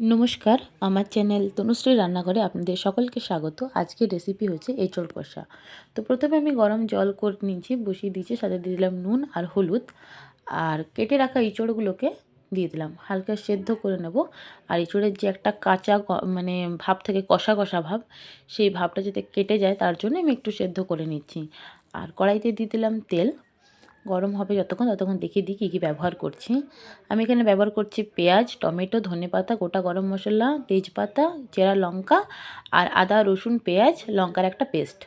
নমস্কার, আমার চ্যানেল তনুশ্রী রান্নাঘরে আপনাদের সকলকে স্বাগত। আজকের রেসিপি হচ্ছে এঁচোড় কষা। তো প্রথমে আমি গরম জল করে নিয়েছি, বসিয়ে দিয়েছি, সাথে দিয়ে দিলাম নুন আর হলুদ, আর কেটে রাখা এঁচোড়গুলোকে দিয়ে দিলাম, হালকা সেদ্ধ করে নেব। আর এঁচোড়ের যে একটা কাঁচা মানে ভাব থেকে, কষা কষা ভাব, সেই ভাবটা যাতে কেটে যায় তার জন্য আমি একটু সেদ্ধ করে নিচ্ছি। আর কড়াইতে দিয়ে দিলাম তেল, গরম হবে ততক্ষণ দেখিয়ে দিই কী কী ব্যবহার করছি। আমি এখানে ব্যবহার করছি পেঁয়াজ, টমেটো, ধনেপাতা, গোটা গরম মশলা, তেজপাতা, চেরা লঙ্কা আর আদা রসুন পেঁয়াজ লঙ্কার একটা পেস্ট।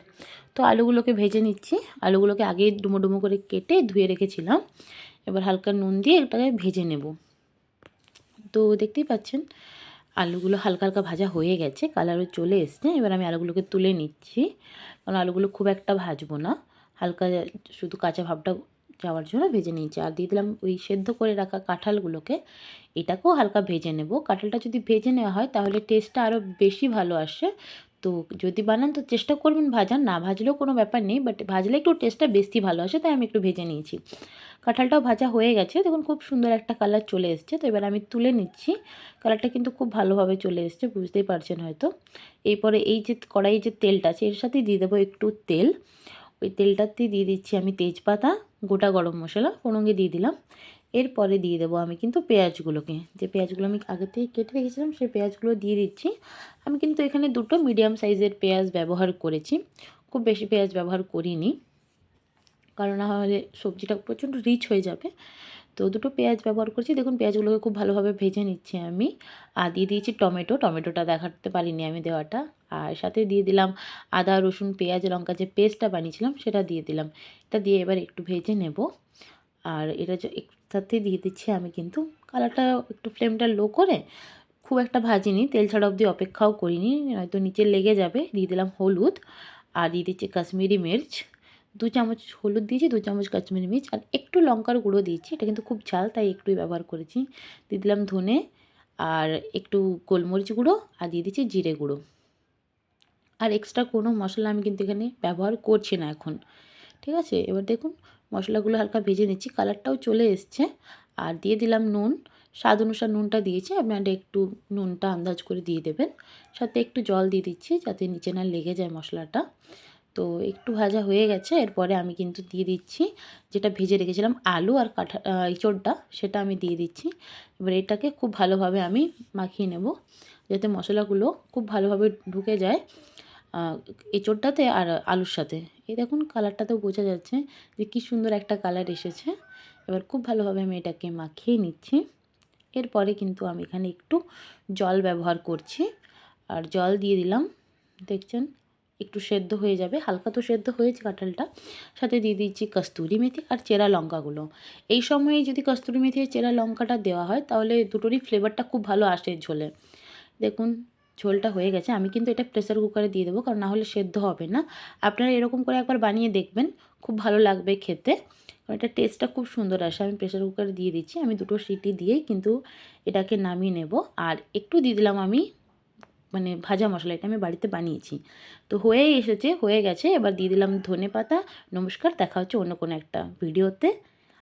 তো আলুগুলোকে ভেজে নিচ্ছি। আলুগুলোকে আগেই ডুমো ডুমো করে কেটে ধুয়ে রেখেছিলাম। এবার হালকা নুন দিয়ে এটাকে ভেজে নেব। তো দেখতেই পাচ্ছেন আলুগুলো হালকা হালকা ভাজা হয়ে গেছে, কালারও চলে এসছে। এবার আমি আলুগুলোকে তুলে নিচ্ছি, কারণ আলুগুলো খুব একটা ভাজবো না, হালকা শুধু কাঁচা ভাবটা যাওয়ার জন্য ভেজে নিয়েছি। আর দিয়ে দিলাম ওই সেদ্ধ করে রাখা কাঁঠালগুলোকে, এটাকেও হালকা ভেজে নেব। কাঁঠালটা যদি ভেজে নেওয়া হয় তাহলে টেস্টটা আরও বেশি ভালো আসে। তো যদি বানান তো চেষ্টা করবেন ভাজার, না ভাজলেও কোনো ব্যাপার নেই, বাট ভাজলে একটু টেস্টটা বেশি ভালো আসে, তাই আমি একটু ভেজে নিয়েছি। কাঁঠালটাও ভাজা হয়ে গেছে, দেখুন খুব সুন্দর একটা কালার চলে এসছে। তো এবার আমি তুলে নিচ্ছি। কালারটা কিন্তু খুব ভালোভাবে চলে এসছে, বুঝতেই পারছেন হয়তো। এরপরে এই যে কড়াই যে তেলটা আছে এর সাথেই দিয়ে দেবো একটু তেল। ওই তেলটাতেই দিয়ে দিচ্ছি আমি তেজপাতা, গোটা গরম মশলা ফোড়নে দিয়ে দিলাম। এরপরে দিয়ে দেবো আমি কিন্তু পেঁয়াজগুলোকে, যে পেঁয়াজগুলো আমি আগে থেকে কেটে রেখেছিলাম সেই পেঁয়াজগুলো দিয়ে দিচ্ছি। আমি কিন্তু এখানে দুটো মিডিয়াম সাইজের পেঁয়াজ ব্যবহার করেছি, খুব বেশি পেঁয়াজ ব্যবহার করিনি, কারণ না হলে সবজিটা প্রচণ্ড রিচ হয়ে যাবে। তো দুটো পেঁয়াজ ব্যবহার করছি। দেখুন পেঁয়াজগুলোকে খুব ভালোভাবে ভেজে নিচ্ছি আমি। আর দিয়ে দিয়েছি টমেটোটা দেখাতে পারিনি আমি দেওয়াটা। আর সাথে দিয়ে দিলাম আদা রসুন পেঁয়াজ লঙ্কা যে পেস্টটা বানিয়েছিলাম সেটা দিয়ে দিলাম। এটা দিয়ে এবার একটু ভেজে নেব। আর এটা একসাথে দিয়ে দিচ্ছি আমি কিন্তু কালারটা একটু ফ্লেমটা লো করে, খুব একটা ভাজিনি, তেল ছাড়া অবধি অপেক্ষাও করিনি, নয়তো নিচে লেগে যাবে। দিয়ে দিলাম হলুদ, আর দিয়ে দিচ্ছি কাশ্মীরি মির্চ, 2 চামচ হলুদ দিয়েছি, 2 চামচ কাশ্মীরি মির্চ, আর একটু লঙ্কার গুঁড়ো দিয়েছি। এটা কিন্তু খুব ঝাল তাই একটুই ব্যবহার করেছি। দিয়ে দিলাম ধনে, আর একটু গোলমরিচ গুঁড়ো, আর দিয়ে দিচ্ছি জিরে গুঁড়ো। আর এক্সট্রা কোনো মশলা আমি কিন্তু এখানে ব্যবহার করছি না এখন। ঠিক আছে, এবার দেখুন মশলাগুলো হালকা ভেজে নিচ্ছি, কালারটাও চলে এসছে। আর দিয়ে দিলাম নুন, স্বাদ অনুসার নুনটা দিয়েছি, আপনারা একটু নুনটা আন্দাজ করে দিয়ে দেবেন। সাথে একটু জল দিয়ে দিচ্ছি যাতে নিচে না লেগে যায় মশলাটা। তো একটু ভাজা হয়ে গেছে, এরপরে আমি কিন্তু দিয়ে দিচ্ছি যেটা ভেজে রেখেছিলাম আলু আর এঁচোড়টা, সেটা আমি দিয়ে দিচ্ছি। এবার এটাকে খুব ভালোভাবে আমি মাখিয়ে নেব, যাতে মশলাগুলো খুব ভালোভাবে ঢুকে যায় এঁচোড়টাতে আর আলুর সাথে। এই দেখুন কালারটাতেও বোঝা যাচ্ছে যে কী সুন্দর একটা কালার এসেছে। এবার খুব ভালোভাবে আমি এটাকে মাখিয়ে নিচ্ছি। এরপরে কিন্তু আমি এখানে একটু জল ব্যবহার করছি, আর জল দিয়ে দিলাম। দেখছেন একটু সেদ্ধ হয়ে যাবে, হালকা তো সেদ্ধ হয়েছে কাঁঠালটা। সাথে দিয়ে দিচ্ছি কস্তুরি মেথি আর চেরা লঙ্কাগুলো। এই সময়ে যদি কস্তুরি মেথি আর চেরা লঙ্কাটা দেওয়া হয় তাহলে দুটোরই ফ্লেভারটা খুব ভালো আসে ঝোলে। দেখুন ঝোলটা হয়ে গেছে, আমি কিন্তু এটা প্রেসার কুকারে দিয়ে দেবো, কারণ না হলে সেদ্ধ হবে না। আপনারা এরকম করে একবার বানিয়ে দেখবেন, খুব ভালো লাগবে খেতে, কারণ এটা টেস্টটা খুব সুন্দর আসে। আমি প্রেসার কুকারে দিয়ে দিচ্ছি, আমি দুটো সিটি দিয়েই কিন্তু এটাকে নামিয়ে নেব। আর একটু দিয়ে দিলাম আমি মানে ভাজা মশলা, এটা আমি বাড়িতে বানিয়েছি। তো হয়ে গেছে, এবার দিয়ে দিলাম ধনেপাতা। নমস্কার, দেখা হচ্ছে অন্য কোনো একটা ভিডিওতে।